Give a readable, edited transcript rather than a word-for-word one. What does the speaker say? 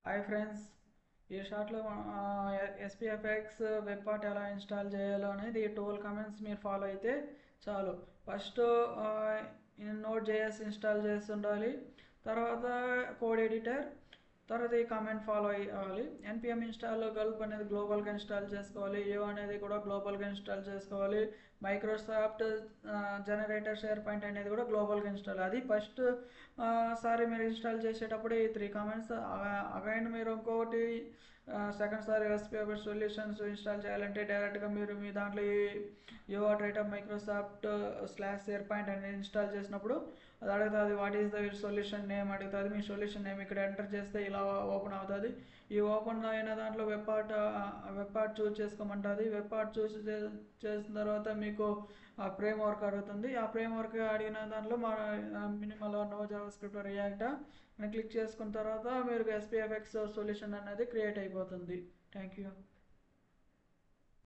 Hi friends, ఈ షార్ట్లో SPFX web part ఎలా ఇన్స్టాల్ చేయాలో అనేది ఈ టూల్ కమెంట్స్ మీరు ఫాలో అయితే చాలు. ఫస్ట్ Node.js ఇన్స్టాల్ చేసి ఉండాలి, తర్వాత కోడ్ ఎడిటర్, తర్వాత ఈ కమెంట్ ఫాలో అవ్వాలి. npm ఇన్స్టాల్ గల్ప్ అనేది గ్లోబల్గా ఇన్స్టాల్ చేసుకోవాలి, యూ అనేది కూడా గ్లోబల్గా ఇన్స్టాల్ చేసుకోవాలి, మైక్రోసాఫ్ట్ జనరేటర్ షేర్ పాయింట్ అనేది కూడా గ్లోబల్గా ఇన్స్టాల్. అది ఫస్ట్ సారి మీరు ఇన్స్టాల్ చేసేటప్పుడు ఈ 3 కామెంట్స్. అగైన్ మీరు ఇంకొకటి సెకండ్ సారి SPFX సొల్యూషన్స్ ఇన్స్టాల్ చేయాలంటే డైరెక్ట్గా మీరు మీ దాంట్లో ఈ యూఆర్ రైట్ ఆఫ్ మైక్రోసాఫ్ట్ /షేర్ పాయింట్ అనేది ఇన్స్టాల్ చేసినప్పుడు అది అడుగుతుంది what is the solution name అడుగుతుంది. మీ సొల్యూషన్ నేమ్ ఇక్కడ ఎంటర్ చేస్తే ఇలా ఓపెన్ అవుతుంది. ఈ ఓపెన్ అయిన దాంట్లో వెబ్ పార్ట్ చూస్ చేసుకోమంటుంది. వెబ్ పార్ట్ చూస్ చేసిన తర్వాత మీకు ఫ్రేమ్ వర్క్ అడుగుతుంది. ఆ ఫ్రేమ్ వర్క్ అడిగిన దాంట్లో మన మినిమల్ నో జావాస్క్రిప్ట్ రియాక్ట్ అని క్లిక్ చేసుకున్న తర్వాత మీరు SPFX సొల్యూషన్ అనేది క్రియేట్ అయిపోతుంది. Thank you.